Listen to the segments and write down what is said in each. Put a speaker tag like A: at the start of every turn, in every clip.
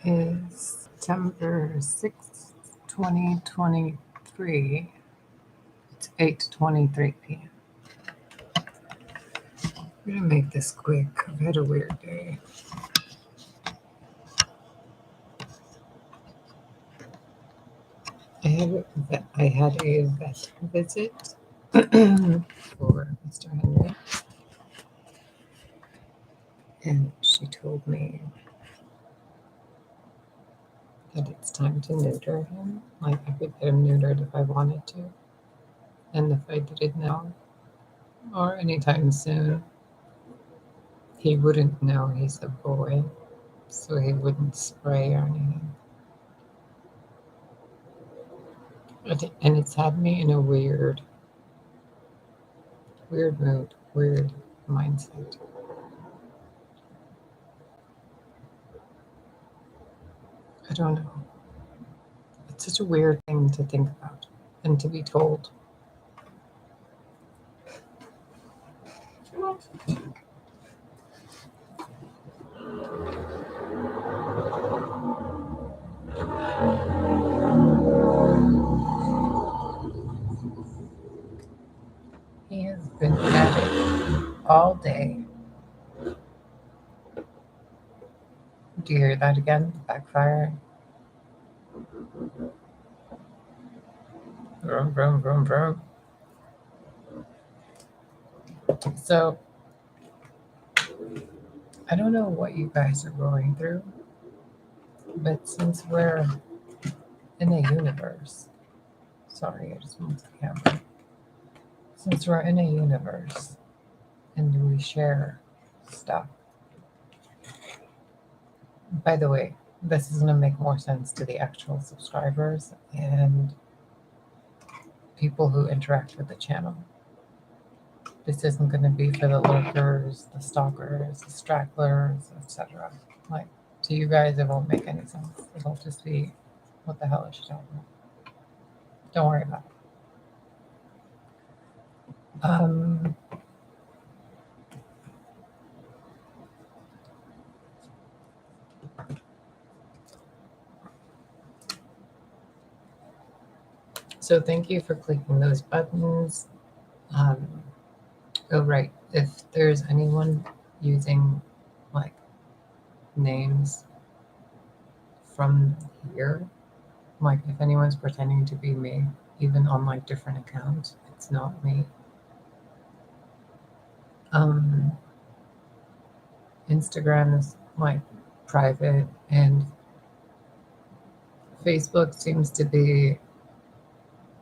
A: is September 6th, 2023. It's 8:23 p.m. I'm going to make this quick. I've had a weird day. I had a vet visit for Mr. Henry, and she told me that it's time to neuter him. Like, I could get him neutered if I wanted to. And if I did it now or anytime soon, he wouldn't know he's a boy, so he wouldn't spray or anything. And it's had me in a weird mood, weird mindset. I don't know. It's such a weird thing to think about and to be told. He has been at it all day. Do you hear that again? Backfire. Vroom, vroom, vroom, vroom. So, I don't know what you guys are going through, but since we're in a universe, sorry, I just moved the camera. Since we're in a universe and we share stuff, by the way, this is going to make more sense to the actual subscribers and people who interact with the channel. This isn't going to be for the lurkers, the stalkers, the stragglers, etc. Like, to you guys, it won't make any sense. It'll just be, what the hell is she talking about? Don't worry about it. So thank you for clicking those buttons. Oh, right. If there's anyone using like names from here, like if anyone's pretending to be me, even on like different accounts, it's not me. Instagram is like private, and Facebook seems to be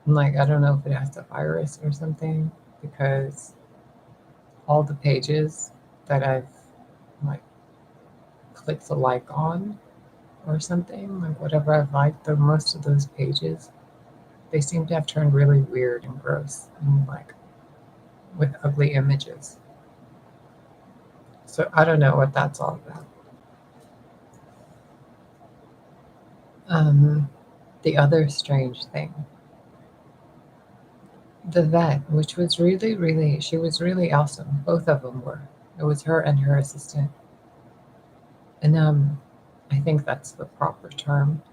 A: like, I don't know if it has a virus or something, because all the pages that I've like clicked the like on or something, like whatever I've liked, most of those pages, they seem to have turned really weird and gross and like with ugly images. So I don't know what that's all about. The other strange thing, the vet, which was really, she was really awesome. Both of them were. It was her and her assistant. And I think that's the proper term.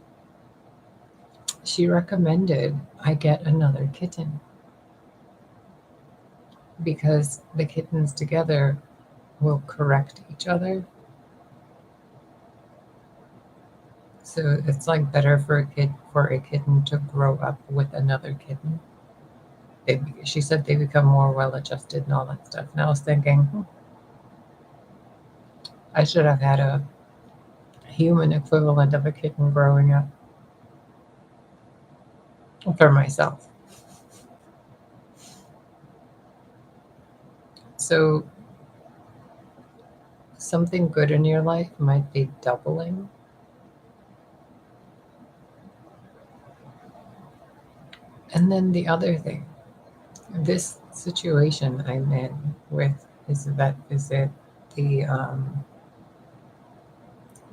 A: She recommended I get another kitten because the kittens together will correct each other. So it's like better for a kitten to grow up with another kitten. She said they become more well-adjusted and all that stuff. And I was thinking, I should have had a human equivalent of a kitten growing up for myself. So something good in your life might be doubling. And then the other thing, this situation I'm in with his vet visit, the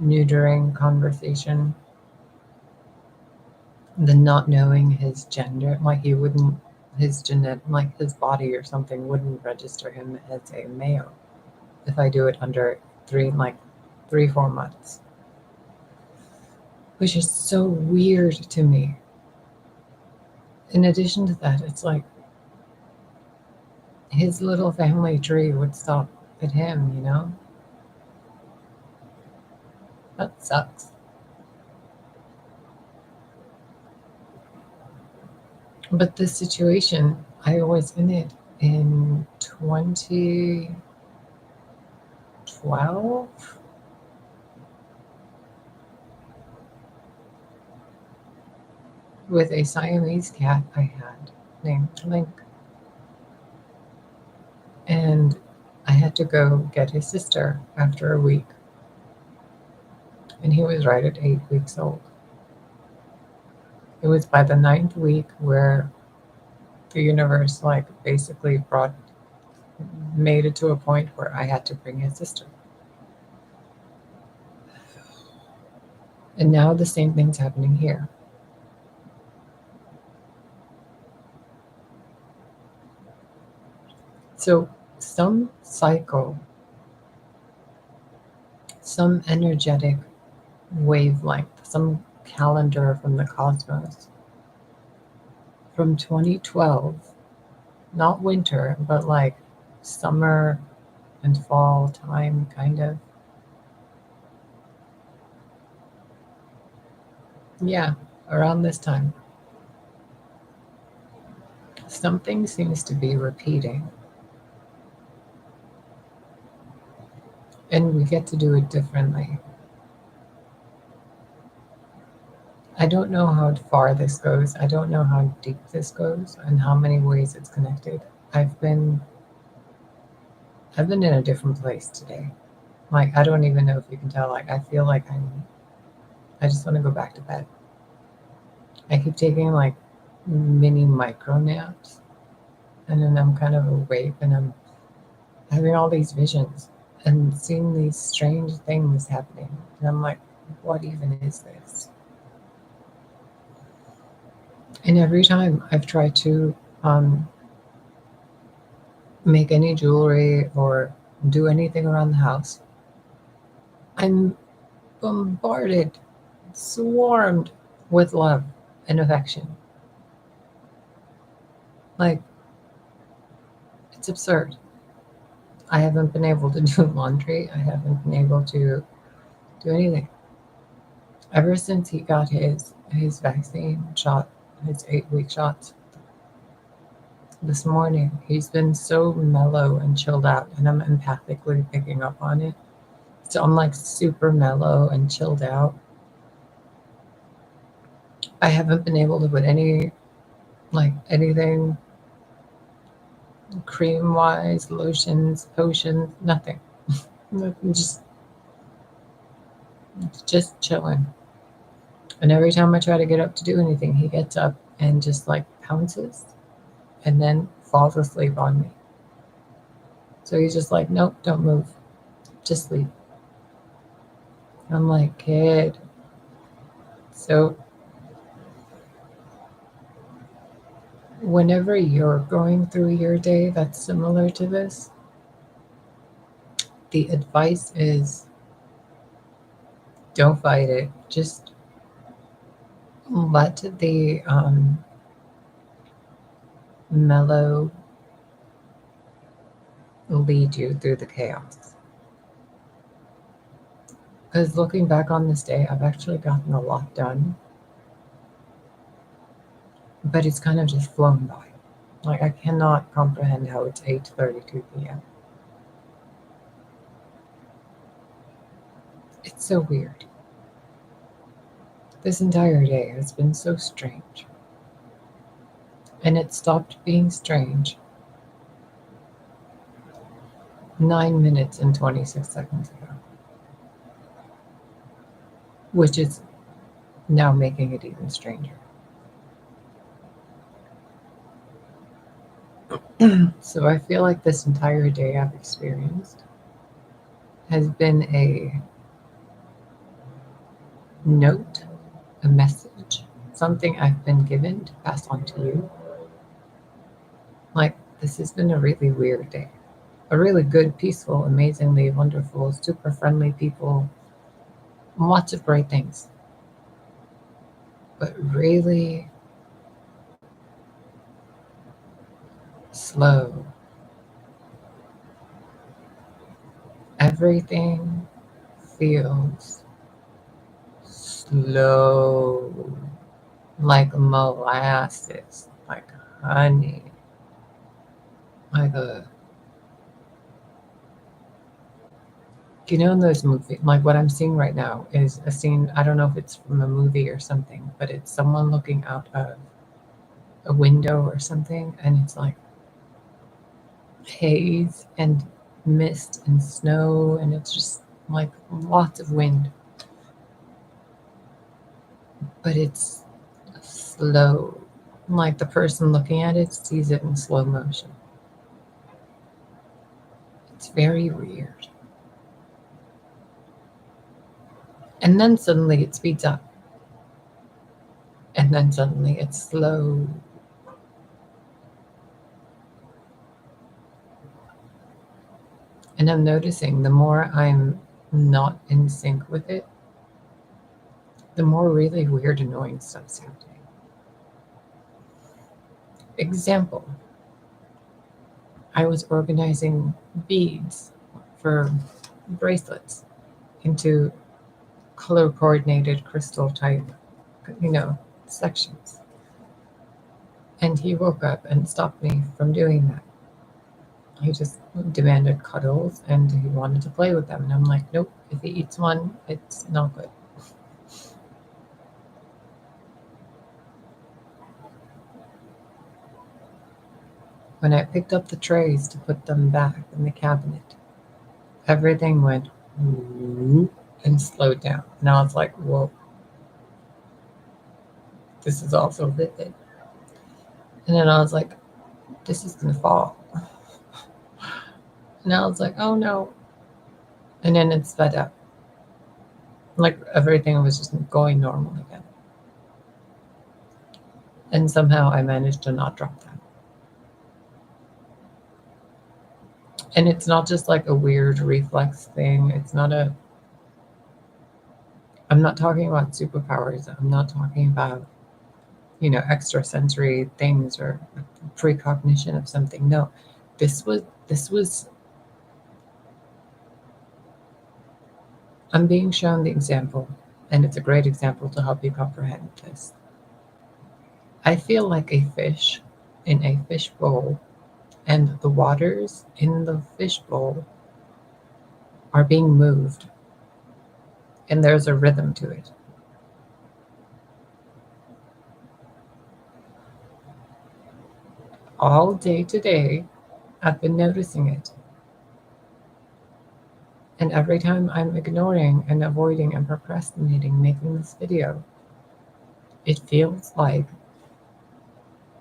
A: neutering conversation, the not knowing his gender, like he wouldn't, his genetic, like his body or something wouldn't register him as a male if I do it under 3-4 months. which is so weird to me. In addition to that, it's like his little family tree would stop at him, you know? That sucks. But this situation, I was in it in 2012 with a Siamese cat I had named Link. And I had to go get his sister after a week. And he was right at 8 weeks old. It was by the 9th week where the universe, like, basically made it to a point where I had to bring his sister. And now the same thing's happening here. So some cycle, some energetic wavelength, some calendar from the cosmos from 2012, not winter, but like summer and fall time, kind of. Yeah, around this time. Something seems to be repeating. And we get to do it differently. I don't know how far this goes. I don't know how deep this goes and how many ways it's connected. I've been in a different place today. Like, I don't even know if you can tell. Like, I feel like I just want to go back to bed. I keep taking like mini micro naps, and then I'm kind of awake and I'm having all these visions and seeing these strange things happening. And I'm like, what even is this? And every time I've tried to make any jewelry or do anything around the house, I'm bombarded, swarmed with love and affection. Like, it's absurd. I haven't been able to do laundry. I haven't been able to do anything. Ever since he got his vaccine shot, his 8-week shots, this morning, he's been so mellow and chilled out, and I'm empathically picking up on it. So I'm like super mellow and chilled out. I haven't been able to put anything cream wise, lotions, potions, nothing. just chilling. And every time I try to get up to do anything, he gets up and just like pounces and then falls asleep on me. So he's just like, nope, don't move, just sleep. I'm like, kid. So whenever you're going through your day that's similar to this, the advice is don't fight it. Just let the mellow lead you through the chaos. Because looking back on this day, I've actually gotten a lot done, but it's kind of just flown by. Like, I cannot comprehend how it's 8:32 p.m. It's so weird. This entire day has been so strange. And it stopped being strange 9 minutes and 26 seconds ago, which is now making it even stranger. So I feel like this entire day I've experienced has been a note, a message, something I've been given to pass on to you. Like, this has been a really weird day. A really good, peaceful, amazingly wonderful, super friendly people, lots of great things. but really slow. Everything feels slow, like molasses, like honey, like a, you know, in those movies, like what I'm seeing right now is a scene, I don't know if it's from a movie or something, but it's someone looking out of a window or something, and it's like haze and mist and snow, and it's just like lots of wind, but it's slow. Like the person looking at it sees it in slow motion. It's very weird. And then suddenly it speeds up. And then suddenly it's slow. And I'm noticing the more I'm not in sync with it, the more really weird, annoying stuff's happening. Example, I was organizing beads for bracelets into color coordinated crystal type, you know, sections. And he woke up and stopped me from doing that. He just demanded cuddles and he wanted to play with them. And I'm like, nope, if he eats one, it's not good. When I picked up the trays to put them back in the cabinet, everything went whoop and slowed down. And I was like, whoa, this is also vivid. And then I was like, this is going to fall. And I was like, oh no. And then it sped up. Like everything was just going normal again. And somehow I managed to not drop that. And it's not just like a weird reflex thing. It's not a, I'm not talking about superpowers. I'm not talking about, you know, extrasensory things or precognition of something. No, this was, I'm being shown the example, and it's a great example to help you comprehend this. I feel like a fish in a fish bowl, and the waters in the fish bowl are being moved, and there's a rhythm to it. All day today, I've been noticing it. And every time I'm ignoring and avoiding and procrastinating making this video, it feels like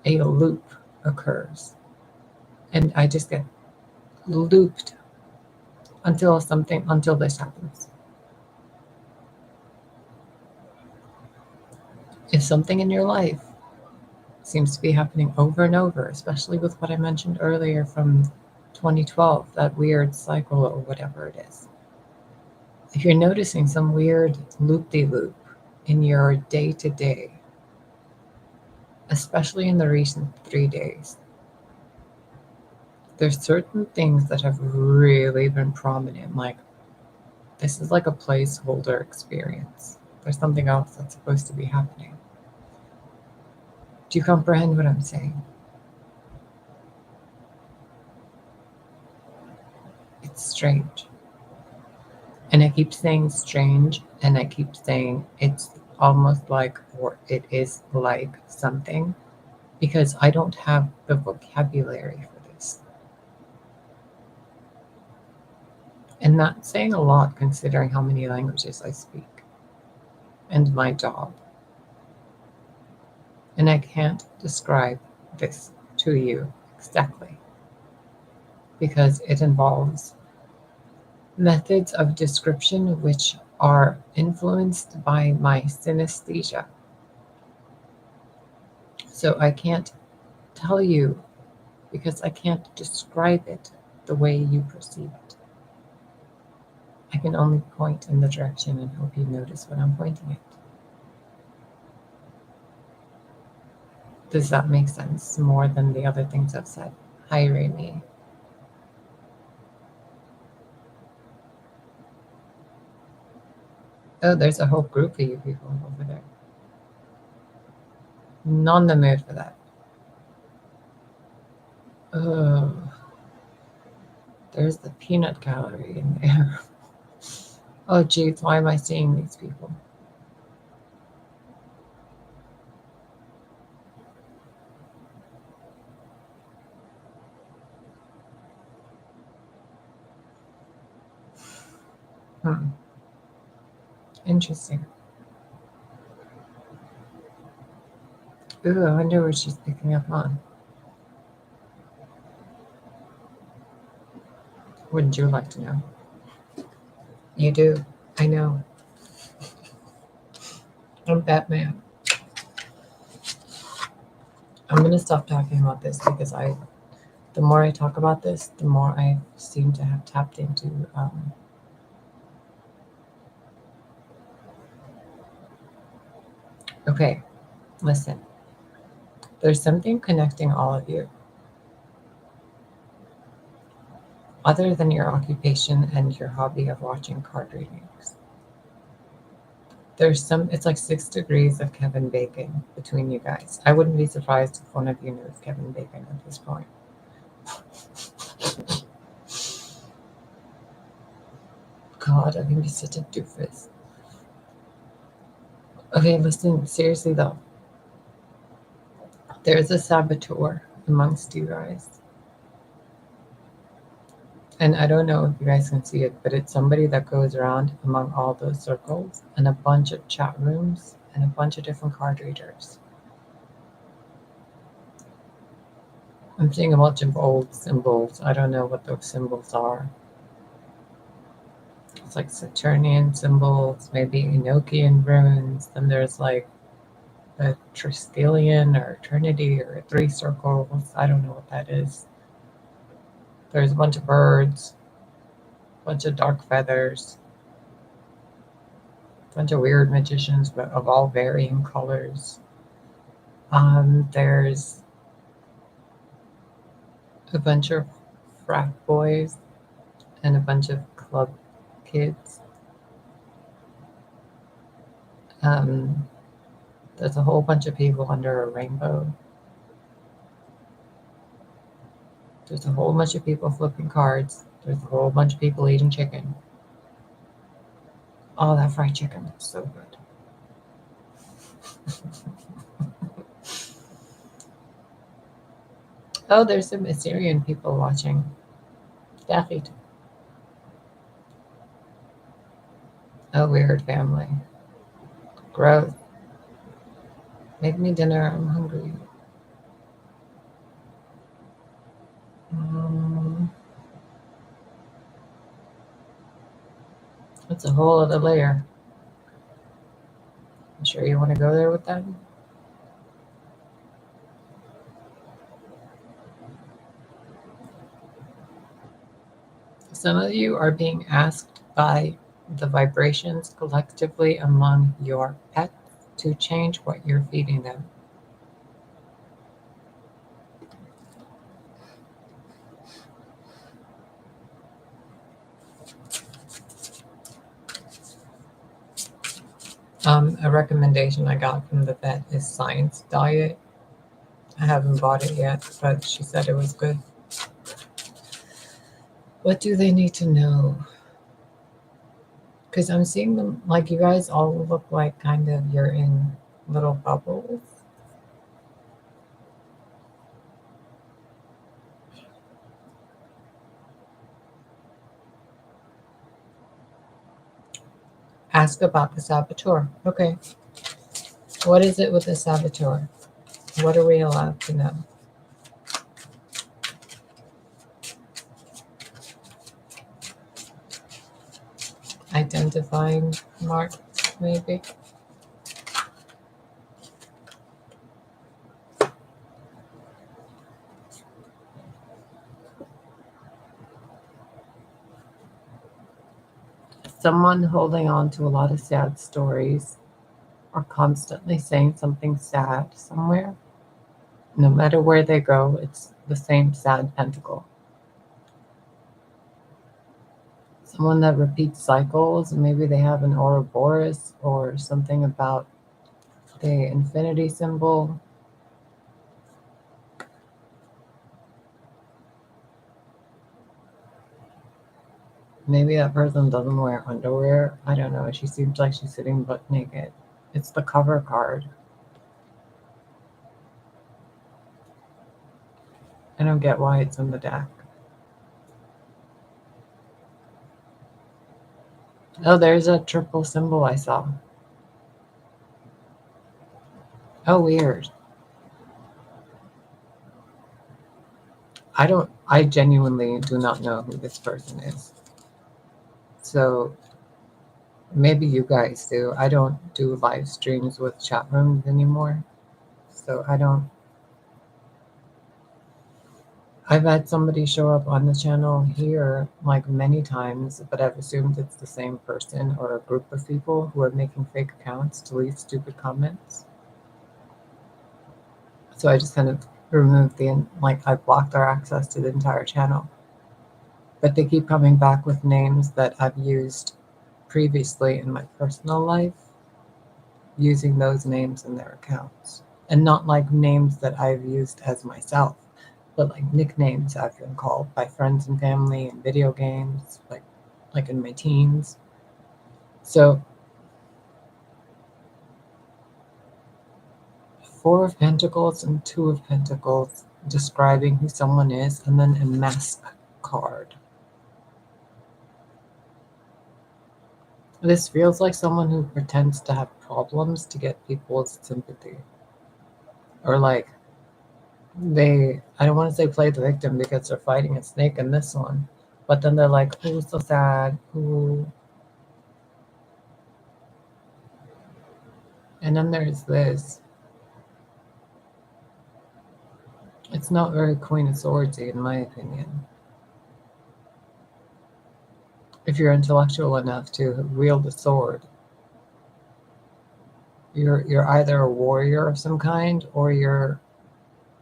A: a loop occurs. And I just get looped until this happens. If something in your life seems to be happening over and over, especially with what I mentioned earlier from 2012, that weird cycle or whatever it is, if you're noticing some weird loop-de-loop in your day-to-day, especially in the recent 3 days, there's certain things that have really been prominent, like this is like a placeholder experience. There's something else that's supposed to be happening. Do you comprehend what I'm saying? It's strange. And I keep saying strange, and I keep saying it's almost like, or it is like something, because I don't have the vocabulary for this. And that's saying a lot considering how many languages I speak and my job. And I can't describe this to you exactly because it involves methods of description which are influenced by my synesthesia. So I can't tell you because I can't describe it the way you perceive it. I can only point in the direction and help you notice what I'm pointing at. Does that make sense more than the other things I've said? Hi, Remy. Oh, there's a whole group of you people over there. Not in the mood for that. Oh, there's the peanut gallery in there. Oh, geez, why am I seeing these people? Interesting. Ooh, I wonder what she's picking up on. Wouldn't you like to know? You do. I know. I'm Batman. I'm going to stop talking about this because the more I talk about this, the more I seem to have tapped into. Okay, listen. There's something connecting all of you other than your occupation and your hobby of watching card readings. It's like 6 degrees of Kevin Bacon between you guys. I wouldn't be surprised if one of you knows Kevin Bacon at this point. God, I'm gonna be such a doofus. Okay, listen, seriously though. There's a saboteur amongst you guys. And I don't know if you guys can see it, but it's somebody that goes around among all those circles and a bunch of chat rooms and a bunch of different card readers. I'm seeing a bunch of old symbols. I don't know what those symbols are. It's like Saturnian symbols, maybe Enochian runes. Then there's like a Triskelion or Eternity or 3 circles. I don't know what that is. There's a bunch of birds, a bunch of dark feathers, a bunch of weird magicians, but of all varying colors. There's a bunch of frat boys and a bunch of club kids. There's a whole bunch of people under a rainbow. There's a whole bunch of people flipping cards. There's a whole bunch of people eating chicken. Oh, that fried chicken is so good. Oh, there's some Assyrian people watching. Daffy. Oh, weird family. Growth. Make me dinner. I'm hungry. That's a whole other layer. You sure you want to go there with that? Some of you are being asked by the vibrations collectively among your pets to change what you're feeding them. A recommendation I got from the vet is Science Diet. I haven't bought it yet, but she said it was good. What do they need to know? Because I'm seeing them, like, you guys all look like kind of you're in little bubbles. Ask about the saboteur. Okay. What is it with the saboteur? What are we allowed to know? Identifying marks, maybe? Someone holding on to a lot of sad stories or constantly saying something sad somewhere. No matter where they go, it's the same sad pentacle. Someone that repeats cycles, maybe they have an Ouroboros or something about the infinity symbol. Maybe that person doesn't wear underwear. I don't know. She seems like she's sitting butt naked. It's the cover card. I don't get why it's in the deck. Oh, there's a triple symbol I saw. Oh, weird. I genuinely do not know who this person is. So maybe you guys do. I don't do live streams with chat rooms anymore. So I've had somebody show up on the channel here like many times, but I've assumed it's the same person or a group of people who are making fake accounts to leave stupid comments. So I just kind of removed I blocked their access to the entire channel. But they keep coming back with names that I've used previously in my personal life, using those names in their accounts. And not like names that I've used as myself, but like nicknames I've been called by friends and family in video games, like in my teens. So Four of Pentacles and Two of Pentacles describing who someone is, and then a mask card. This feels like someone who pretends to have problems to get people's sympathy. Or like I don't want to say play the victim because they're fighting a snake in this one, but then they're like, "Ooh, so sad, ooh." And then there's this. It's not very Queen of Swordsy, in my opinion. If you're intellectual enough to wield a sword, you're either a warrior of some kind or you're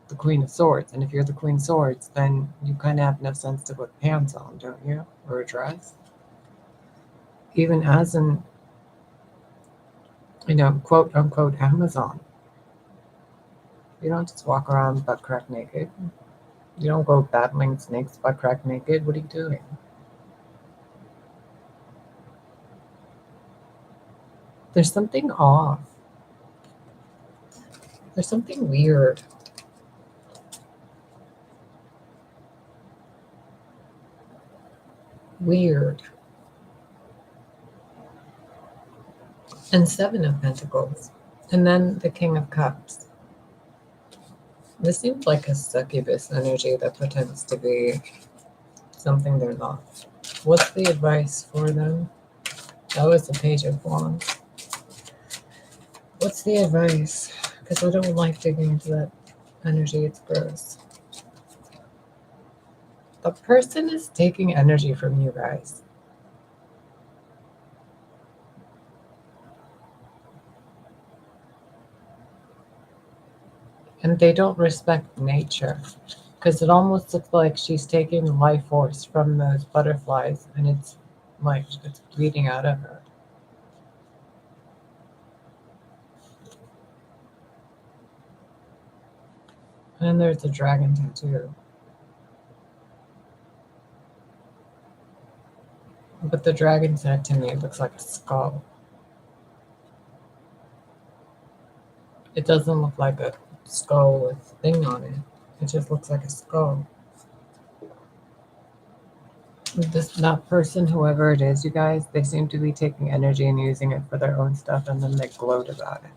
A: the Queen of Swords. And if you're the Queen of Swords, then you kind of have no sense to put pants on, don't you? Or a dress. Even as an, quote unquote Amazon. You don't just walk around butt crack naked. You don't go battling snakes butt crack naked. What are you doing? There's something off. There's something weird. Weird. And Seven of Pentacles. And then the King of Cups. This seems like a succubus energy that pretends to be something they're not. What's the advice for them? That was the Page of Wands. What's the advice? Because I don't like digging into that energy. It's gross. The person is taking energy from you guys. And they don't respect nature. Because it almost looks like she's taking life force from those butterflies and it's like it's bleeding out of her. And there's a dragon tattoo. But the dragon's head to me looks like a skull. It doesn't look like a skull with a thing on it. It just looks like a skull. That person, whoever it is, you guys, they seem to be taking energy and using it for their own stuff, and then they gloat about it.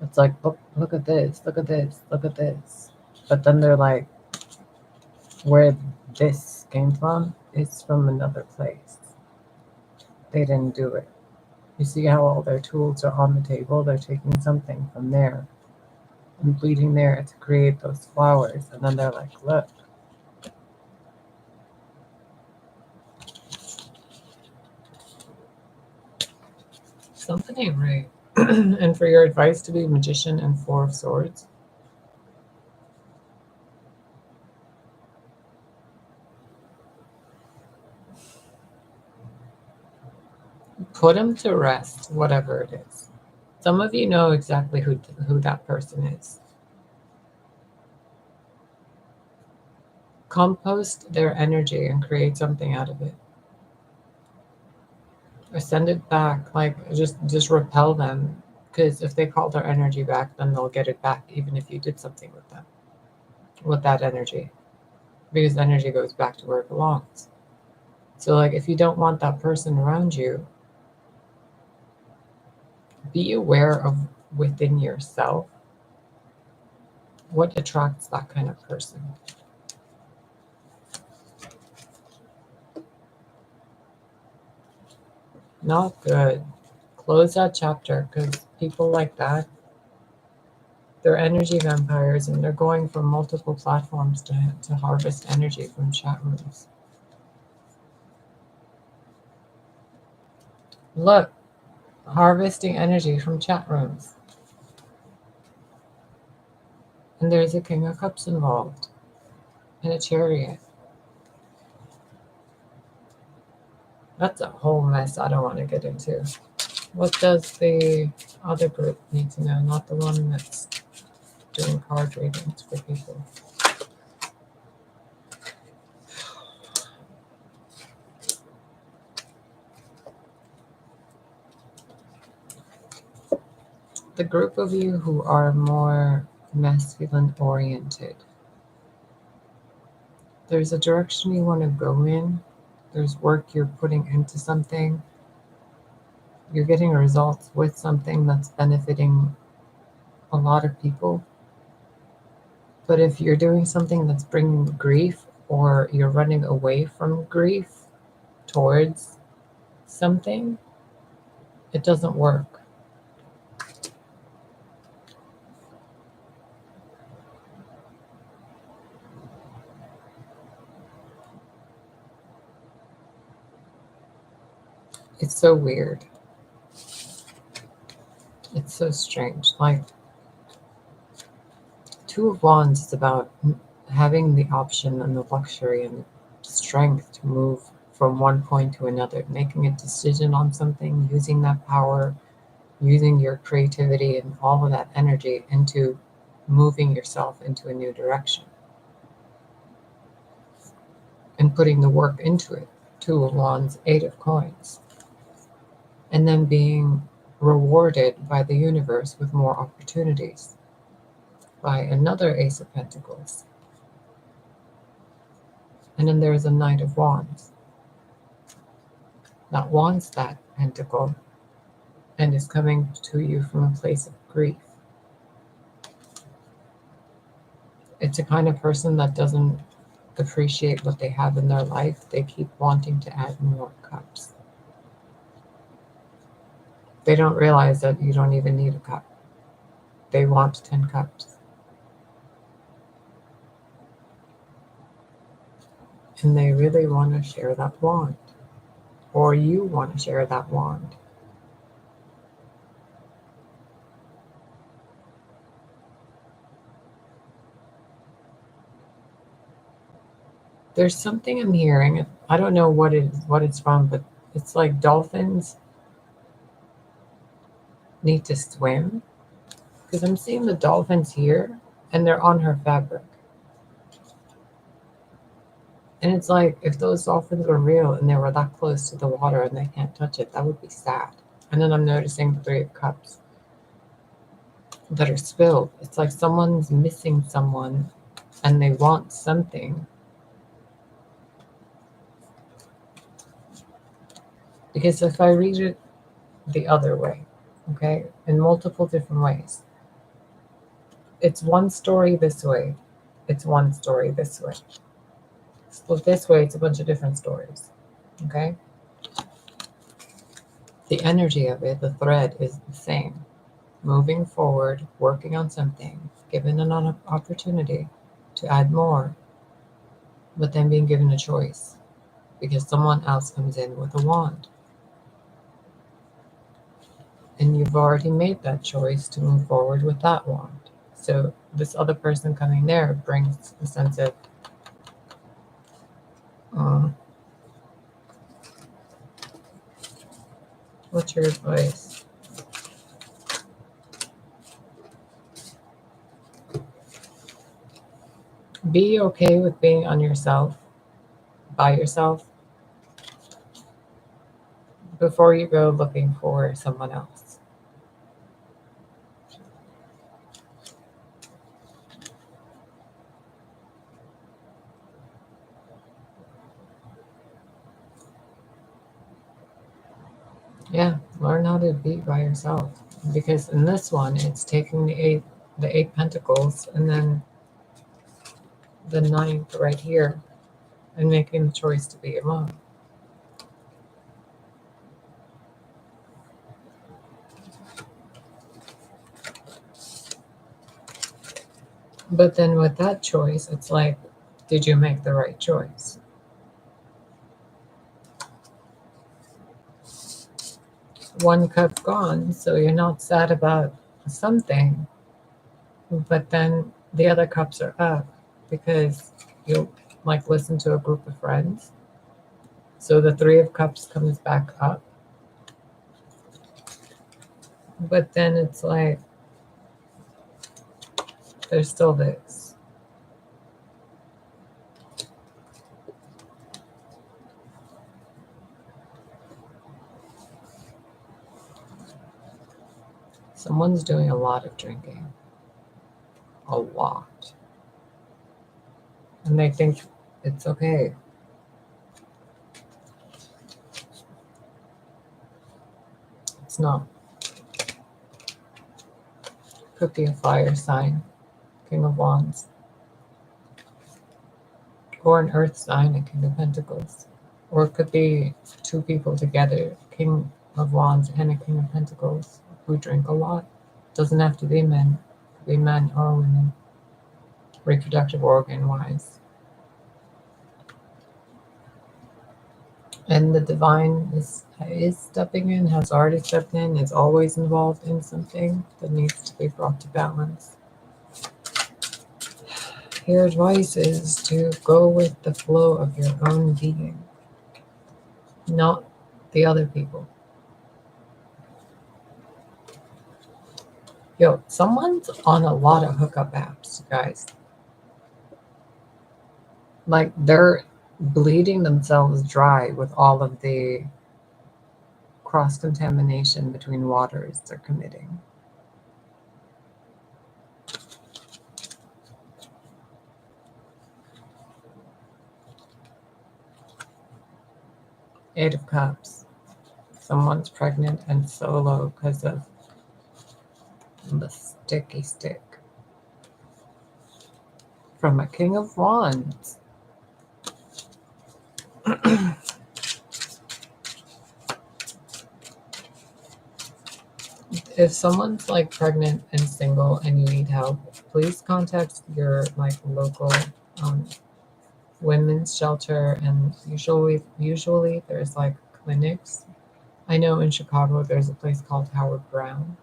A: It's like, look at this, look at this, look at this. But then they're like, where this came from is from another place. They didn't do it. You see how all their tools are on the table? They're taking something from there and bleeding there to create those flowers. And then they're like, look. Something ain't right. And for your advice to be Magician and Four of Swords, Put them to rest, whatever it is. Some of you know exactly who that person is. Compost their energy and create something out of it. Or send it back, like just repel them. Because if they call their energy back, then they'll get it back, even if you did something with them, with that energy. Because energy goes back to where it belongs. So, like, if you don't want that person around you, be aware of within yourself what attracts that kind of person. Not good. Close that chapter, because people like that, they're energy vampires, and they're going from multiple platforms to harvest energy from chat rooms. Look, harvesting energy from chat rooms. And there's a King of Cups involved, and a Chariot. That's a whole mess I don't want to get into. What does the other group need to know? Not the one that's doing card readings for people. The group of you who are more masculine oriented, there's a direction you want to go in. There's work you're putting into something. You're getting results with something that's benefiting a lot of people. But if you're doing something that's bringing grief, or you're running away from grief towards something, it doesn't work. It's so weird. It's so strange. Like, Two of Wands is about having the option and the luxury and strength to move from one point to another, making a decision on something, using that power, using your creativity and all of that energy into moving yourself into a new direction and putting the work into it. Two of Wands, Eight of Coins. And then being rewarded by the universe with more opportunities by another Ace of Pentacles. And then there's a Knight of Wands that wants that pentacle and is coming to you from a place of grief. It's a kind of person that doesn't appreciate what they have in their life. They keep wanting to add more cups. They don't realize that you don't even need a cup. They want 10 cups. And they really want to share that wand. Or you want to share that wand. There's something I'm hearing. I don't know what it's from, but it's like dolphins need to swim. Because I'm seeing the dolphins here, and they're on her fabric. And it's like, if those dolphins were real and they were that close to the water and they can't touch it, that would be sad. And then I'm noticing the Three of Cups that are spilled. It's like someone's missing someone and they want something. Because if I read it the other way, okay, in multiple different ways, it's one story this way, it's one story this way. So this way, it's a bunch of different stories, okay? The energy of it, the thread is the same. Moving forward, working on something, given an opportunity to add more, but then being given a choice because someone else comes in with a wand. And you've already made that choice to move forward with that wand. So this other person coming there brings a sense of What's your advice? Be okay with being on yourself, by yourself, before you go looking for someone else. Yeah, learn how to be by yourself. Because in this one, it's taking the eight pentacles, and then the ninth right here, and making the choice to be alone. But then with that choice, it's like, did you make the right choice? One cup gone, so you're not sad about something, but then the other cups are up because you like listen to a group of friends. So the three of cups comes back up. But then it's like, there's still this. Someone's doing a lot of drinking. A lot. And they think it's okay. It's not. Could be a fire sign, King of Wands. Or an earth sign, a King of Pentacles. Or it could be two people together, King of Wands and a King of Pentacles, who drink a lot. Doesn't have to be men. It could be men or women, reproductive organ wise. And the divine is stepping in, has already stepped in, is always involved in something that needs to be brought to balance. Your advice is to go with the flow of your own being, not the other people. Yo, someone's on a lot of hookup apps, guys. Like they're bleeding themselves dry with all of the cross contamination between waters they're committing. Eight of Cups. Someone's pregnant and solo because of the sticky stick. From a King of Wands. If someone's like pregnant and single and you need help, please contact your like local women's shelter, and usually there's like clinics. I know in Chicago there's a place called Howard Brown.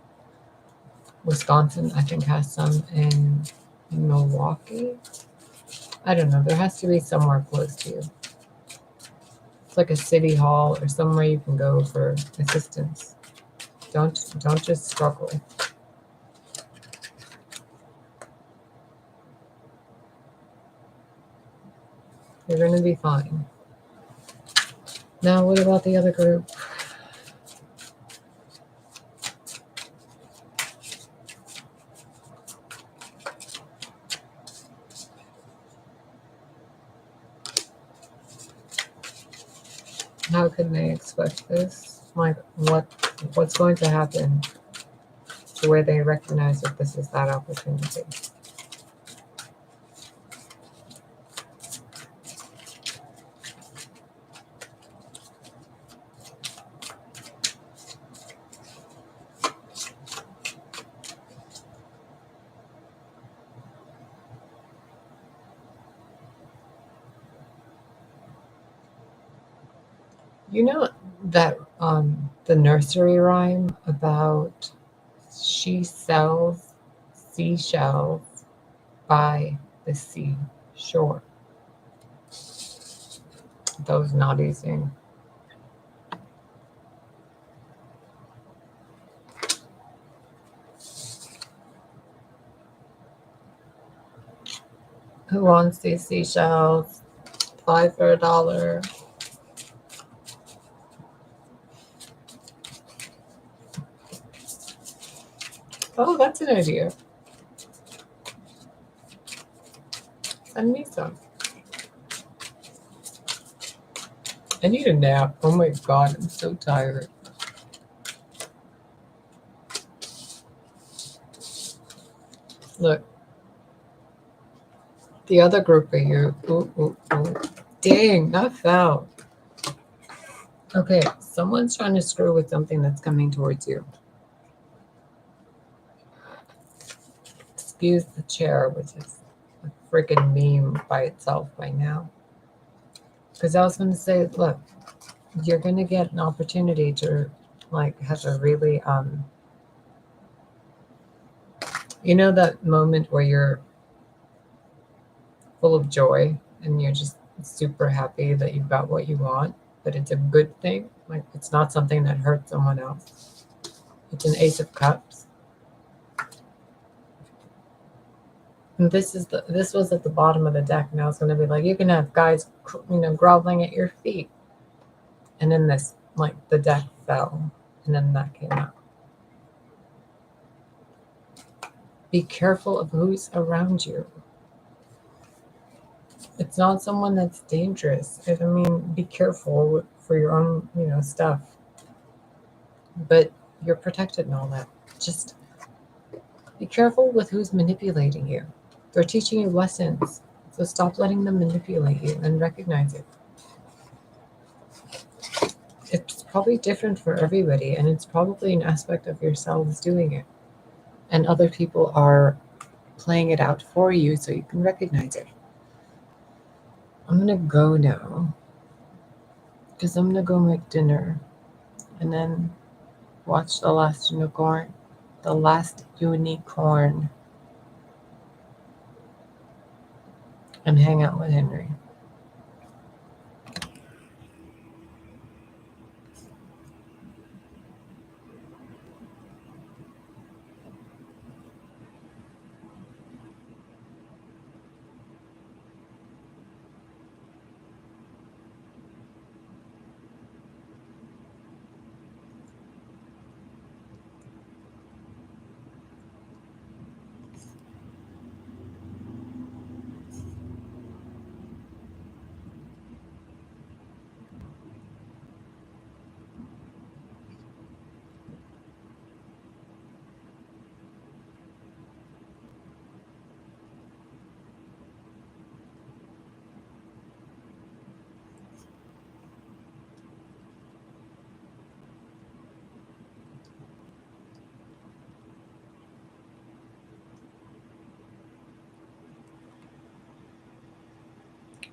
A: Wisconsin I think has some in Milwaukee. I don't know. There has to be somewhere close to you. It's like a city hall or somewhere you can go for assistance. Don't just struggle. You're going to be fine. Now, what about the other group? How can they expect this? Like, what's going to happen to where they recognize that this is that opportunity? You know that the nursery rhyme about she sells seashells by the seashore. Those naughty sing. Who wants these seashells? 5 for $1. Oh, that's an idea. Send me some. I need a nap. Oh my god, I'm so tired. Look. The other group of you. Ooh, ooh, ooh. Dang, that fell. Okay, someone's trying to screw with something that's coming towards you. Excuse the chair, which is a freaking meme by itself by now. Because I was going to say, look, you're going to get an opportunity to like have a really, you know, that moment where you're full of joy and you're just super happy that you've got what you want, but it's a good thing. Like it's not something that hurts someone else. It's an Ace of Cups. And this was at the bottom of the deck. Now it's going to be like you can have guys, groveling at your feet. And then this, like the deck fell, and then that came out. Be careful of who's around you. It's not someone that's dangerous. I mean, be careful for your own, stuff. But you're protected and all that. Just be careful with who's manipulating you. They're teaching you lessons. So stop letting them manipulate you and recognize it. It's probably different for everybody, and it's probably an aspect of yourselves doing it. And other people are playing it out for you so you can recognize it. I'm going to go now because I'm going to go make dinner and then watch The Last Unicorn. The Last Unicorn. And hang out with Henry.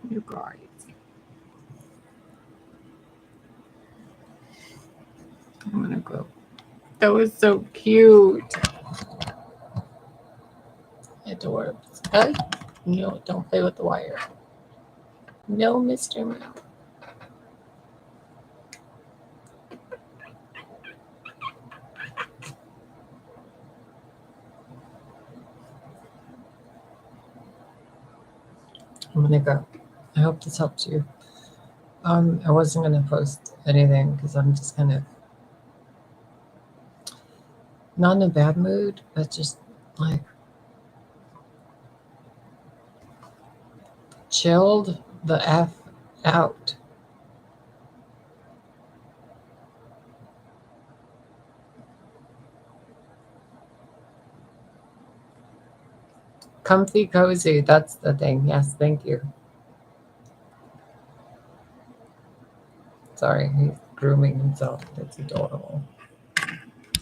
A: You guys. I'm gonna go. That was so cute. Adorbs. Huh? No, don't play with the wire. No, Mr. Mouse. I'm gonna go. I hope this helps you. I wasn't gonna post anything because I'm just kind of not in a bad mood, but just like chilled the F out. Comfy, cozy, that's the thing. Yes, thank you. Sorry, he's grooming himself. That's adorable.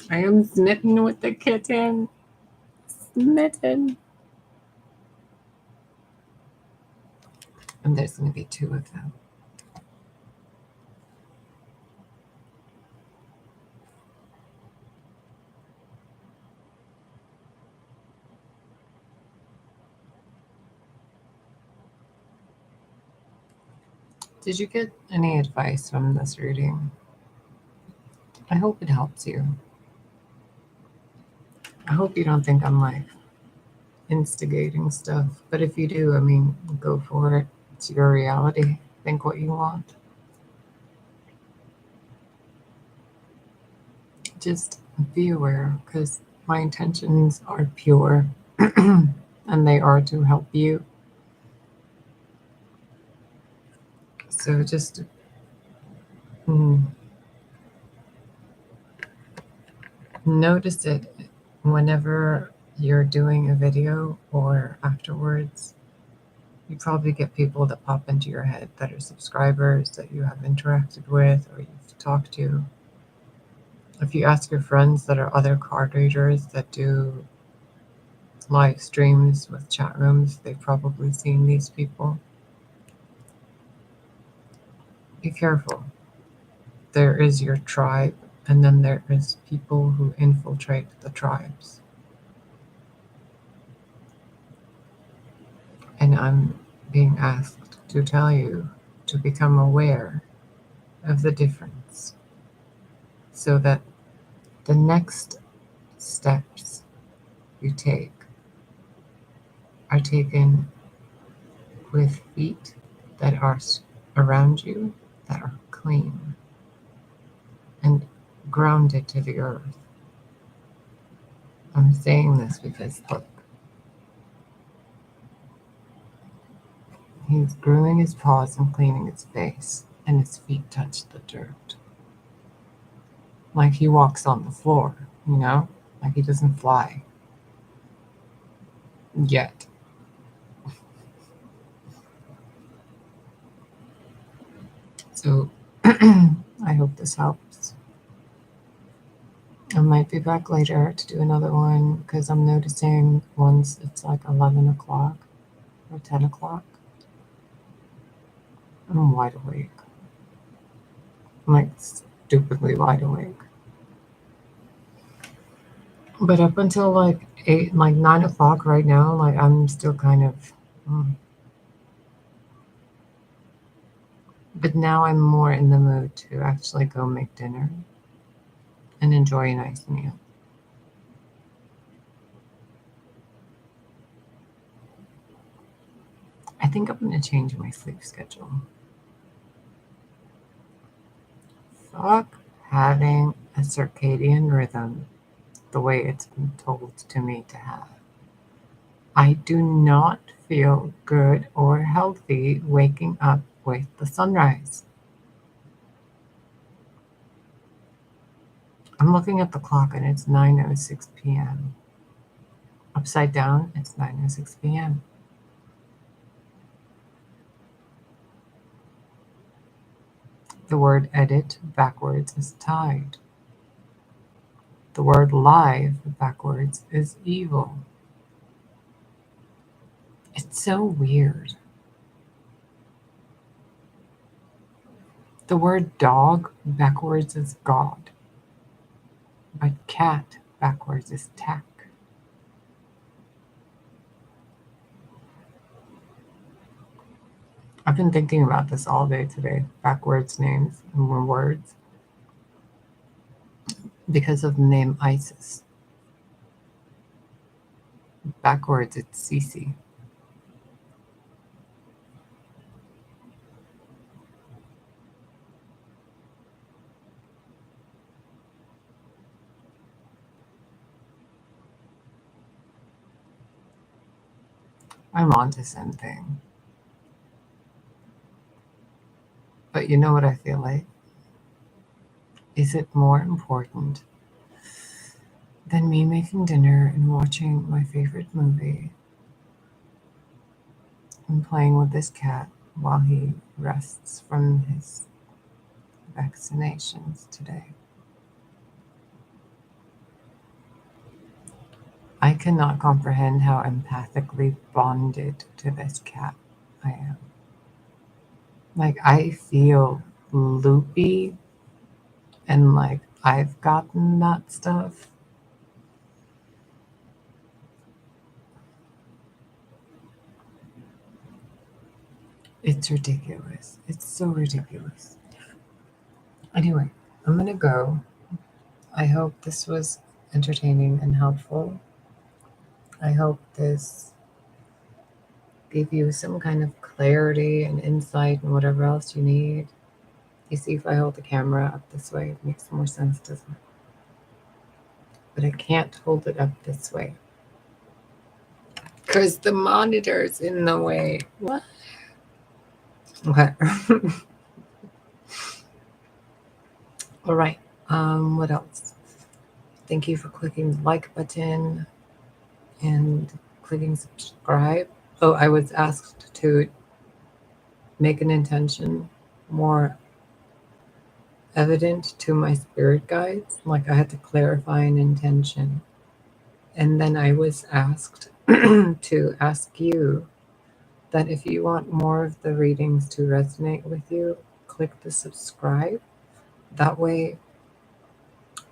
A: I am smitten with the kitten. Smitten. And there's going to be 2 of them. Did you get any advice from this reading? I hope it helps you. I hope you don't think I'm like instigating stuff. But if you do, I mean, go for it. It's your reality. Think what you want. Just be aware, because my intentions are pure and they are to help you. So just notice it whenever you're doing a video or afterwards. You probably get people that pop into your head that are subscribers that you have interacted with or you've talked to. If you ask your friends that are other card readers that do live streams with chat rooms, they've probably seen these people. Be careful. There is your tribe, and then there is people who infiltrate the tribes. And I'm being asked to tell you to become aware of the difference so that the next steps you take are taken with feet that are around you that are clean and grounded to the earth. I'm saying this because, look, he's grooming his paws and cleaning his face, and his feet touch the dirt. Like he walks on the floor, you know? Like he doesn't fly. Yet. So, I hope this helps. I might be back later to do another one because I'm noticing once it's like 11 o'clock or 10 o'clock, I'm wide awake. I'm like stupidly wide awake. But up until like 9 o'clock right now, like I'm still kind of. But now I'm more in the mood to actually go make dinner and enjoy a nice meal. I think I'm going to change my sleep schedule. Fuck having a circadian rhythm the way it's been told to me to have. I do not feel good or healthy waking up with the sunrise. I'm looking at the clock and it's 9:06 p.m. Upside down, it's 9:06 p.m. The word edit backwards is tide. The word live backwards is evil. It's so weird. The word dog backwards is God, but cat backwards is tack. I've been thinking about this all day today, backwards names and words, because of the name Isis. Backwards, it's Cece. I'm onto something. But you know what I feel like? Is it more important than me making dinner and watching my favorite movie and playing with this cat while he rests from his vaccinations today? I cannot comprehend how empathically bonded to this cat I am. Like, I feel loopy and like I've gotten that stuff. It's ridiculous. It's so ridiculous. Anyway, I'm gonna go. I hope this was entertaining and helpful. I hope this gave you some kind of clarity and insight and whatever else you need. You see, if I hold the camera up this way, it makes more sense, doesn't it? But I can't hold it up this way because the monitor's in the way. What? Okay. All right. What else? Thank you for clicking the like button and clicking subscribe. Oh, I was asked to make an intention more evident to my spirit guides. Like I had to clarify an intention. And then I was asked to ask you that if you want more of the readings to resonate with you, click the subscribe. That way,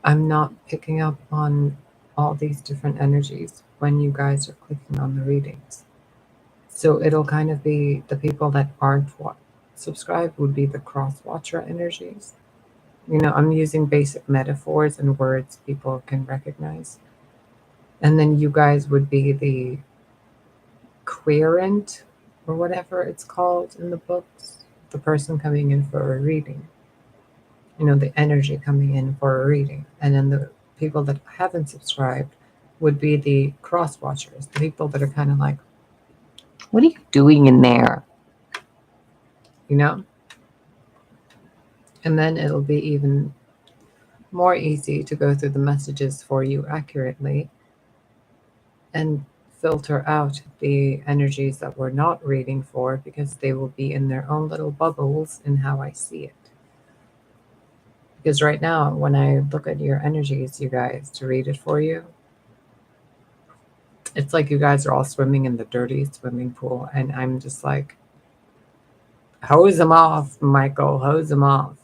A: I'm not picking up on all these different energies when you guys are clicking on the readings. So it'll kind of be the people that aren't subscribed would be the cross watcher energies. You know, I'm using basic metaphors and words people can recognize. And then you guys would be the querent or whatever it's called in the books, the person coming in for a reading. You know, the energy coming in for a reading. And then the people that haven't subscribed would be the cross watchers, the people that are kind of like, what are you doing in there? You know? And then it'll be even more easy to go through the messages for you accurately and filter out the energies that we're not reading for because they will be in their own little bubbles in how I see it. Because right now, when I look at your energies, you guys, to read it for you, it's like you guys are all swimming in the dirty swimming pool. And I'm just like, hose them off, Michael, hose them off.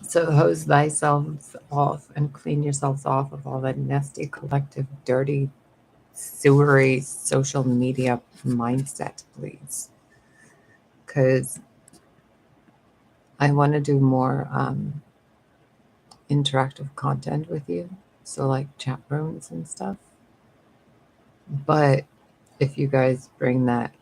A: So hose thyself off and clean yourselves off of all that nasty, collective, dirty, sewery social media mindset, please. Because I want to do more interactive content with you. So, like chat rooms and stuff. But if you guys bring that,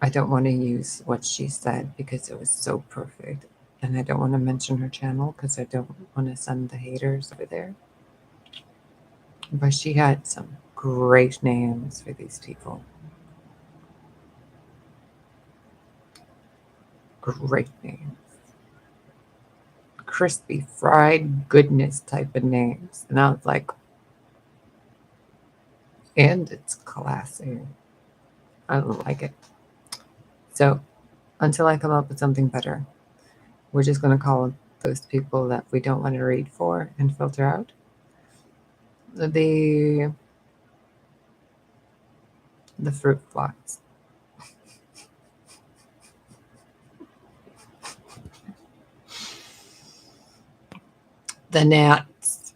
A: I don't want to use what she said because it was so perfect. And I don't want to mention her channel because I don't want to send the haters over there. But she had some great names for these people. Great names. Crispy, fried goodness type of names. And I was like, and it's classy. I like it. So until I come up with something better, we're just going to call those people that we don't want to read for and filter out. The fruit flies. The gnats.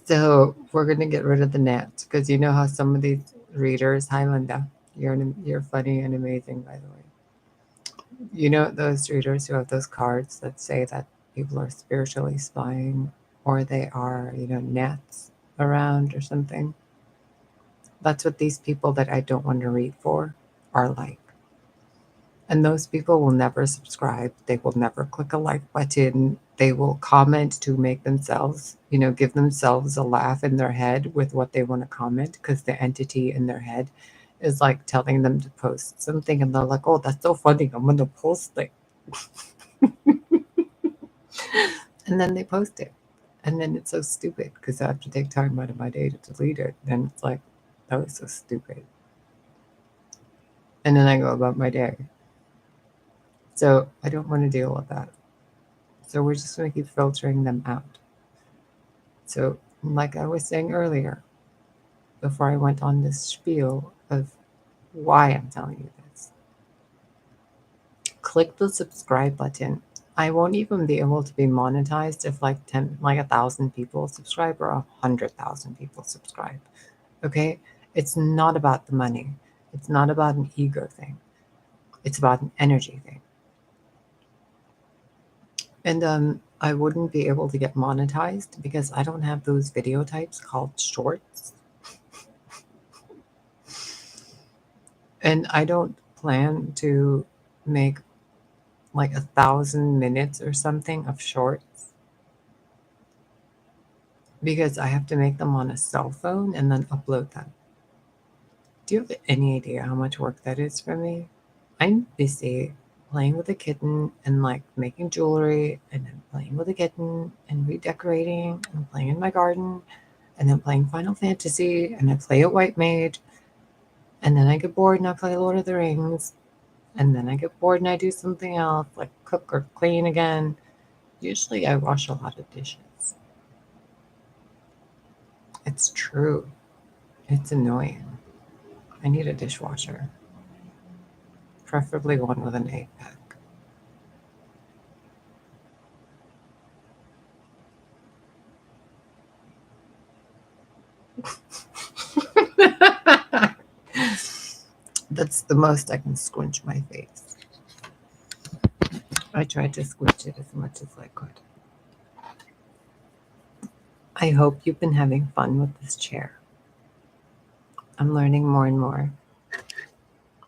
A: So we're going to get rid of the gnats because you know how some of these readers, hi Linda, you're funny and amazing, by the way. You know those readers who have those cards that say that people are spiritually spying or they are, you know, gnats around or something. That's what these people that I don't want to read for are like. And those people will never subscribe. They will never click a like button. They will comment to make themselves, you know, give themselves a laugh in their head with what they want to comment because the entity in their head is like telling them to post something and they're like, oh, that's so funny. I'm going to post it. And then they post it. And then it's so stupid because I have to take time out of my day to delete it. And it's like, that was so stupid. And then I go about my day. So I don't want to deal with that. So we're just going to keep filtering them out. So, like I was saying earlier, before I went on this spiel of why I'm telling you this, click the subscribe button. I won't even be able to be monetized if like 1,000 people subscribe or 100,000 people subscribe. Okay? It's not about the money. It's not about an ego thing. It's about an energy thing. And I wouldn't be able to get monetized because I don't have those video types called shorts. And I don't plan to make like 1,000 minutes or something of shorts because I have to make them on a cell phone and then upload them. Do you have any idea how much work that is for me? I'm busy playing with a kitten and like making jewelry and then playing with a kitten and redecorating and playing in my garden and then playing Final Fantasy and I play a white mage and then I get bored and I play Lord of the Rings and then I get bored and I do something else like cook or clean again. Usually I wash a lot of dishes. It's true. It's annoying. I need a dishwasher, preferably one with an 8-pack. That's the most I can squinch my face. I tried to squinch it as much as I could. I hope you've been having fun with this chair. I'm learning more and more.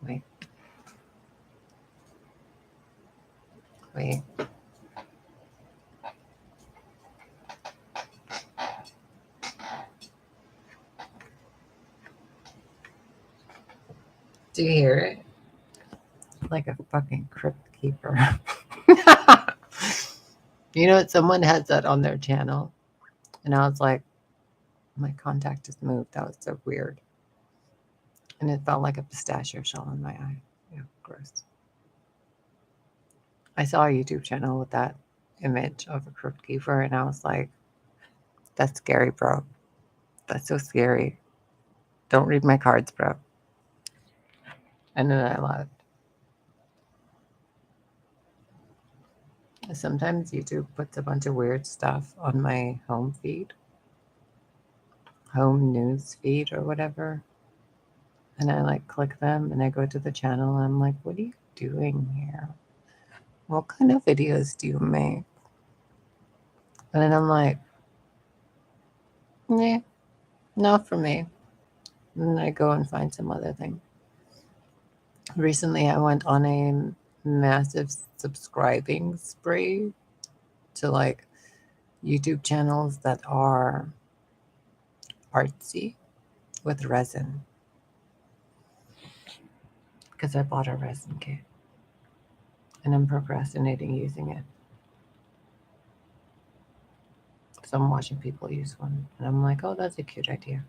A: Wait. Wait. Do you hear it? Like a fucking crypt keeper. You know, someone had that on their channel, and I was like, my contact just moved. That was so weird. And it felt like a pistachio shell in my eye. Yeah, gross. I saw a YouTube channel with that image of a crypt keeper, and I was like, that's scary, bro. That's so scary. Don't read my cards, bro. And then I left. Sometimes YouTube puts a bunch of weird stuff on my home feed, home news feed or whatever. And I like click them and I go to the channel and I'm like, what are you doing here? What kind of videos do you make? And then I'm like, nah, not for me. And then I go and find some other thing. Recently, I went on a massive subscribing spree to like YouTube channels that are artsy with resin because I bought a resin kit and I'm procrastinating using it. So I'm watching people use one and I'm like, oh, that's a cute idea.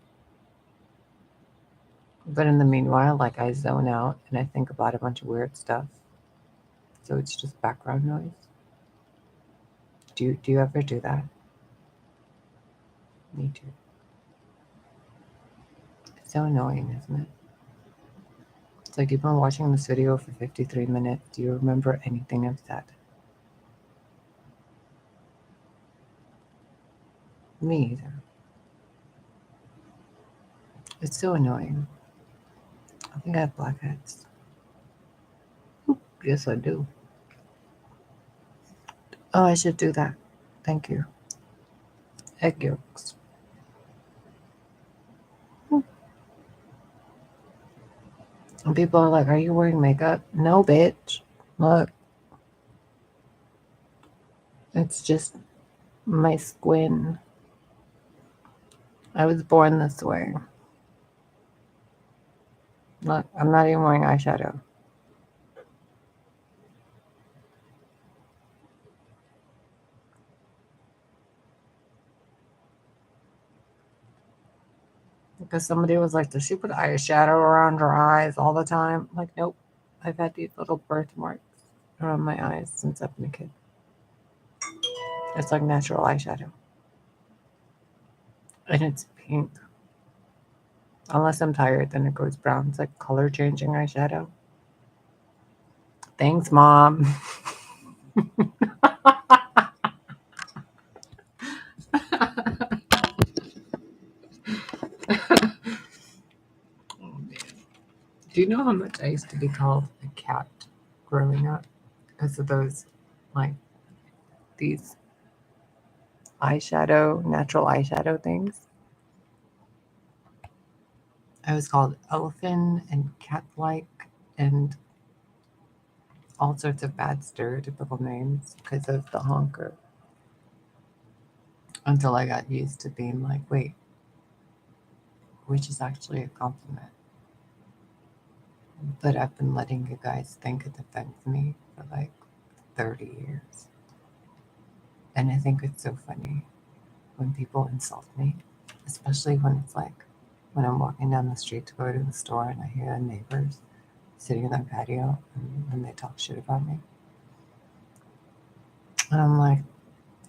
A: But in the meanwhile, like I zone out and I think about a bunch of weird stuff. So it's just background noise. Do you ever do that? Me too. It's so annoying, isn't it? It's like you've been watching this video for 53 minutes. Do you remember anything I've said? Me either. It's so annoying. I think I have blackheads. Yes, I do. Oh, I should do that. Thank you. Egg yolks. And people are like, are you wearing makeup? No, bitch. Look. It's just my skin. I was born this way. Look, I'm not even wearing eyeshadow. Because somebody was like, does she put eyeshadow around her eyes all the time? I'm like, nope. I've had these little birthmarks around my eyes since I've been a kid. It's like natural eyeshadow. And it's pink. Unless I'm tired, then it goes brown. It's like color changing eyeshadow. Thanks, Mom. Oh, man. Do you know how much I used to be called a cat growing up? Because of those, like, these eyeshadow, natural eyeshadow things. It was called Elephant and Cat-like and all sorts of bad stereotypical names because of the honker. Until I got used to being like, wait, which is actually a compliment. But I've been letting you guys think it offends me for like 30 years. And I think it's so funny when people insult me, especially when it's like when I'm walking down the street to go to the store and I hear the neighbors sitting in their patio and they talk shit about me. And I'm like,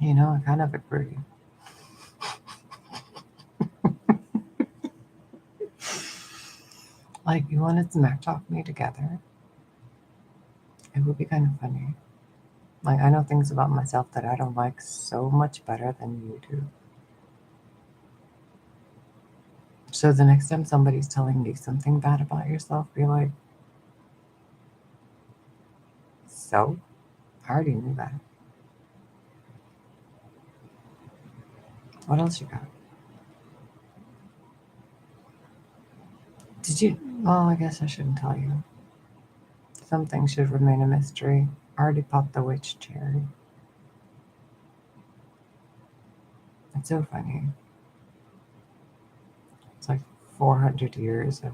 A: I kind of agree. Like, you want to smack talk me together? It would be kind of funny. Like, I know things about myself that I don't like so much better than you do. So the next time somebody's telling you something bad about yourself, be like, so? I already knew that. What else you got? Did you? Well, I guess I shouldn't tell you. Some things should remain a mystery. I already popped the witch cherry. It's so funny. It's like 400 years of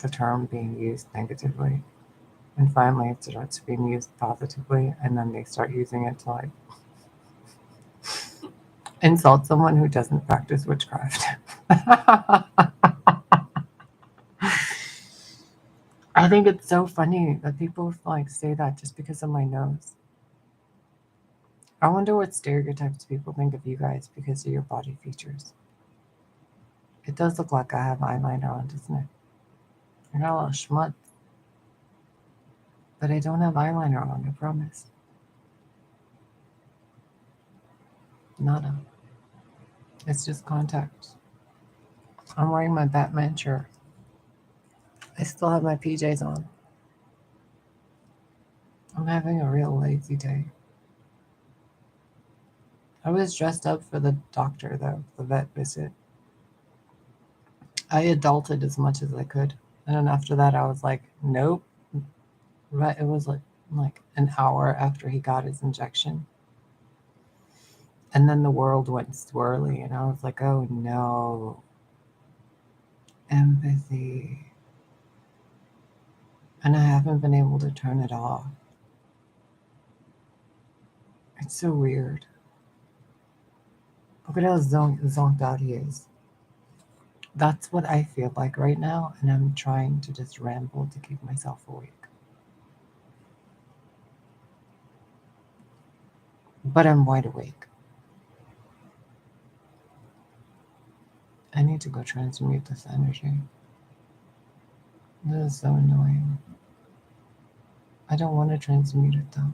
A: the term being used negatively. And finally it starts being used positively, and then they start using it to like insult someone who doesn't practice witchcraft. I think it's so funny that people like say that just because of my nose. I wonder what stereotypes people think of you guys because of your body features. It does look like I have eyeliner on, doesn't it? I got a little schmutz. But I don't have eyeliner on, I promise. Nada. It's just contacts. I'm wearing my Batman shirt. I still have my PJs on. I'm having a real lazy day. I was dressed up for the doctor, though, the vet visit. I adulted as much as I could. And then after that, I was like, nope. Right, it was like an hour after he got his injection. And then the world went swirly, and I was like, oh no. Empathy. And I haven't been able to turn it off. It's so weird. Look at how zonked out he is. That's what I feel like right now, and I'm trying to just ramble to keep myself awake. But I'm wide awake. I need to go transmute this energy. This is so annoying. I don't want to transmute it though.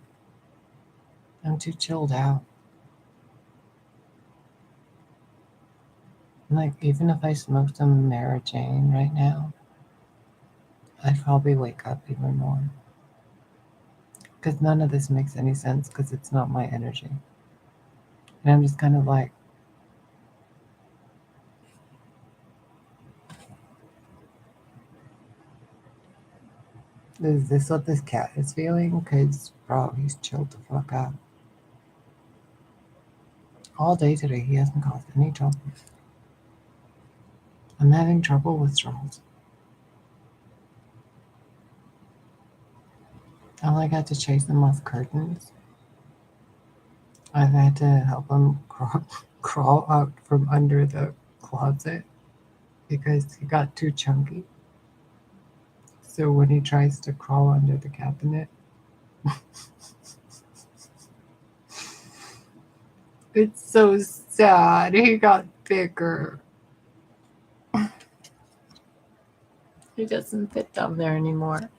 A: I'm too chilled out. Like, even if I smoked some Mara Jane right now, I'd probably wake up even more. Because none of this makes any sense because it's not my energy. And I'm just kind of like, is this what this cat is feeling? Because, bro, he's chilled the fuck out. All day today, he hasn't caused any trouble. I'm having trouble with straws. I like had to chase him off curtains. I've had to help him crawl out from under the closet because he got too chunky. So when he tries to crawl under the cabinet, it's so sad. He got bigger. He doesn't fit down there anymore.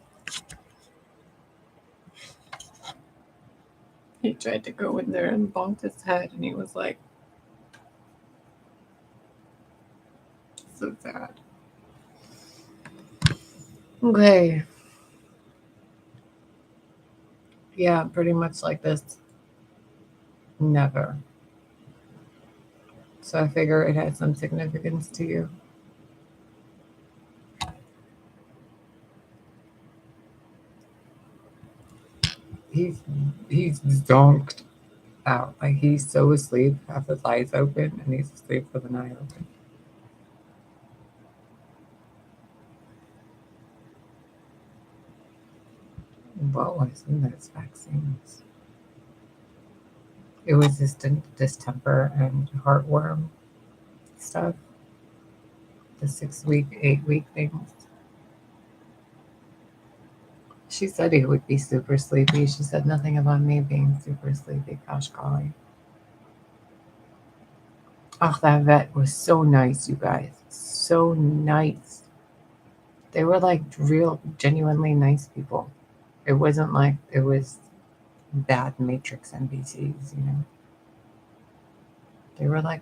A: He tried to go in there and bonked his head, and he was like, so sad. Okay. Yeah, pretty much like this. Never. So I figure it has some significance to you. He's he's zonked out. Like he's so asleep, half his eyes open, and he's asleep with an eye open. What was in those vaccines? It was distemper and heartworm stuff. The 6 week, 8 week things. She said he would be super sleepy. She said nothing about me being super sleepy. Gosh golly. Oh, that vet was so nice, you guys. So nice. They were like real, genuinely nice people. It wasn't like it was bad Matrix NPCs, you know. They were like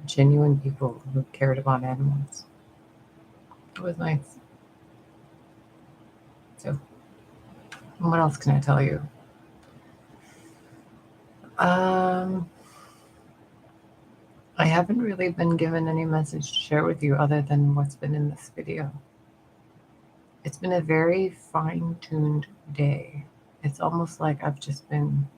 A: genuine people who cared about animals. It was nice. So, what else can I tell you? Um, I haven't really been given any message to share with you other than what's been in this video. It's been a very fine-tuned day. It's almost like I've just been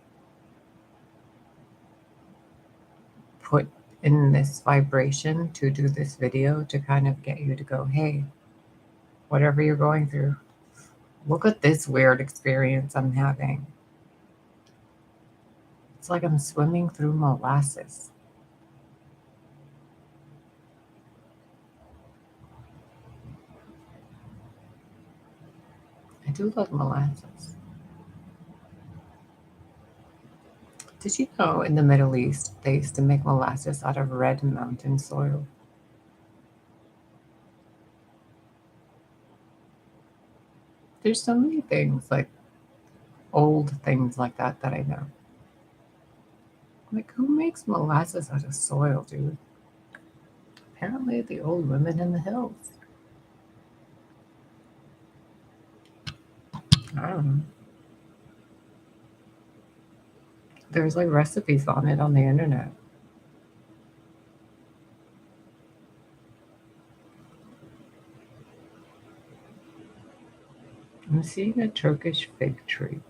A: put in this vibration to do this video to kind of get you to go, hey, whatever you're going through, look at this weird experience I'm having. It's like I'm swimming through molasses. I do love molasses. Did you know in the Middle East they used to make molasses out of red mountain soil? There's so many things, like old things like that that I know. Like, who makes molasses out of soil, dude? Apparently the old women in the hills. I don't know. There's like recipes on it on the internet. I'm seeing a Turkish fig tree.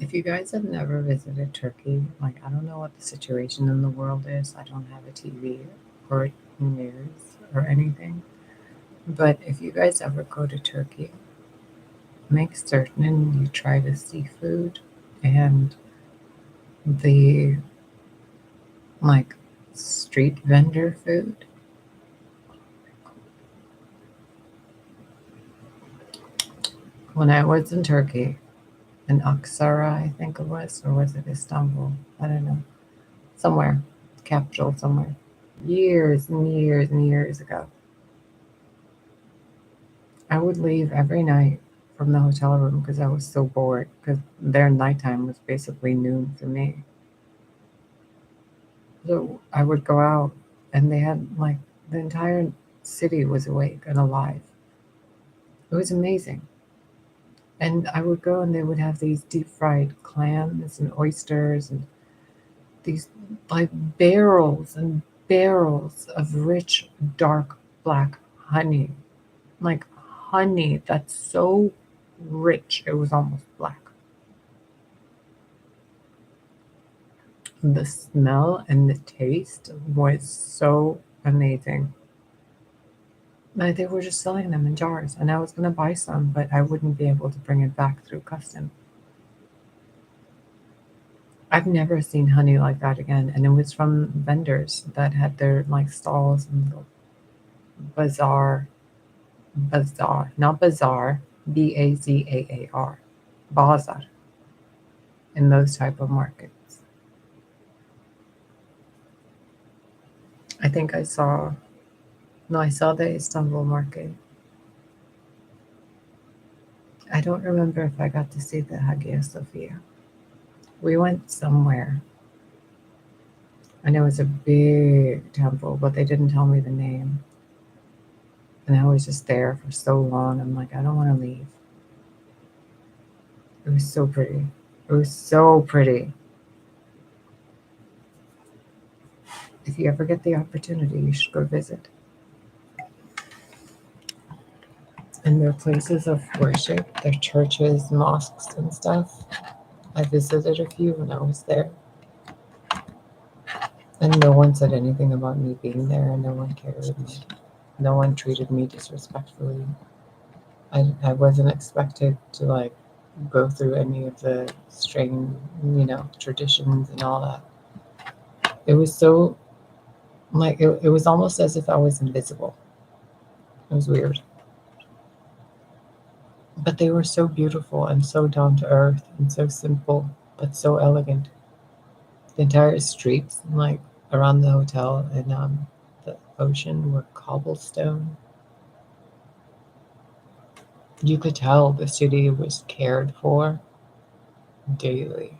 A: If you guys have never visited Turkey, like, I don't know what the situation in the world is. I don't have a TV or news or anything. But if you guys ever go to Turkey, make certain you try the seafood and the like street vendor food. When I was in Turkey, in Ankara, I think it was, or was it Istanbul? I don't know. Somewhere, capital somewhere. Years and years and years ago. I would leave every night from the hotel room because I was so bored because their nighttime was basically noon for me. So I would go out and they had like the entire city was awake and alive. It was amazing. And I would go and they would have these deep fried clams and oysters and these like barrels and barrels of rich, dark black honey. Like honey that's so rich it was almost black. The smell and the taste was so amazing. Like they were just selling them in jars, and I was gonna buy some, but I wouldn't be able to bring it back through custom. I've never seen honey like that again, and it was from vendors that had their like stalls and little bazaar, not bazaar, Bazaar, bazaar, in those type of markets. I think I saw, no, I saw the Istanbul market. I don't remember if I got to see the Hagia Sophia. We went somewhere. I know it's a big temple, but they didn't tell me the name. And I was just there for so long. I'm like, I don't want to leave. It was so pretty. It was so pretty. If you ever get the opportunity, you should go visit. And their places of worship, their churches, mosques, and stuff. I visited a few when I was there. And no one said anything about me being there, and no one cared. No one treated me disrespectfully. I wasn't expected to like go through any of the strange, traditions and all that. It was so like it was almost as if I was invisible. It was weird. But they were so beautiful and so down to earth and so simple, but so elegant. The entire streets, like around the hotel and the ocean, were cobblestone. You could tell the city was cared for daily.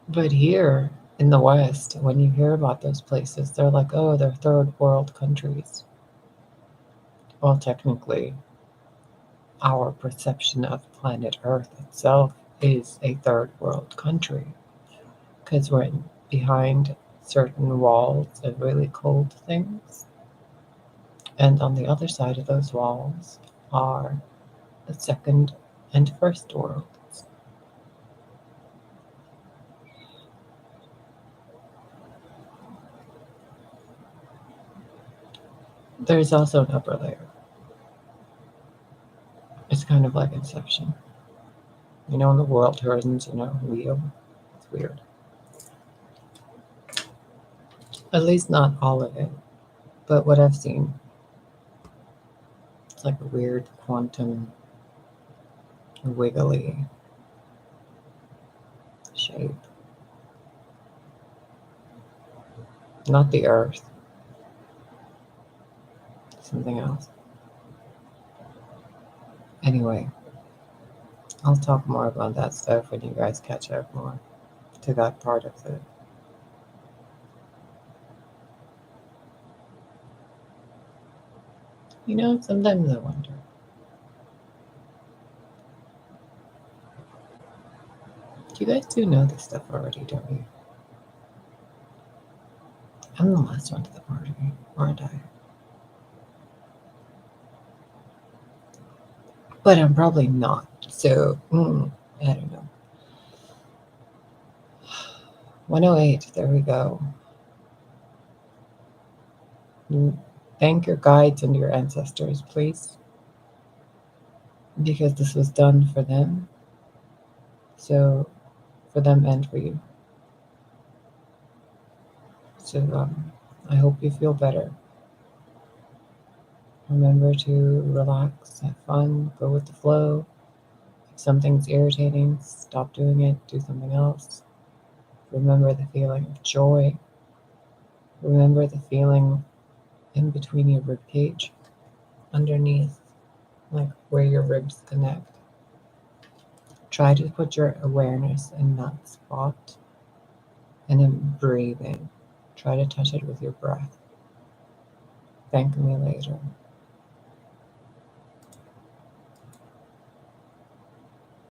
A: But here in the West, when you hear about those places, they're like, oh, they're third world countries. Well, technically, our perception of planet Earth itself is a third world country because we're behind certain walls of really cold things. And on the other side of those walls are the second and first worlds. There's also an upper layer. It's kind of like Inception. You know, when the world turns in a wheel, it's weird. At least not all of it, but what I've seen, it's like a weird quantum, wiggly shape. Not the Earth, something else. Anyway, I'll talk more about that stuff when you guys catch up more to that part of it. You know, sometimes I wonder. You guys do know this stuff already, don't you? I'm the last one to the party, aren't I? But I'm probably not. So, I don't know. 108, there we go. Thank your guides and your ancestors, please, because this was done for them. So, for them and for you. So, I hope you feel better. Remember to relax, have fun, go with the flow. If something's irritating, stop doing it, do something else. Remember the feeling of joy. Remember the feeling in between your rib cage, underneath, like where your ribs connect. Try to put your awareness in that spot and then breathe in. Try to touch it with your breath. Thank me later.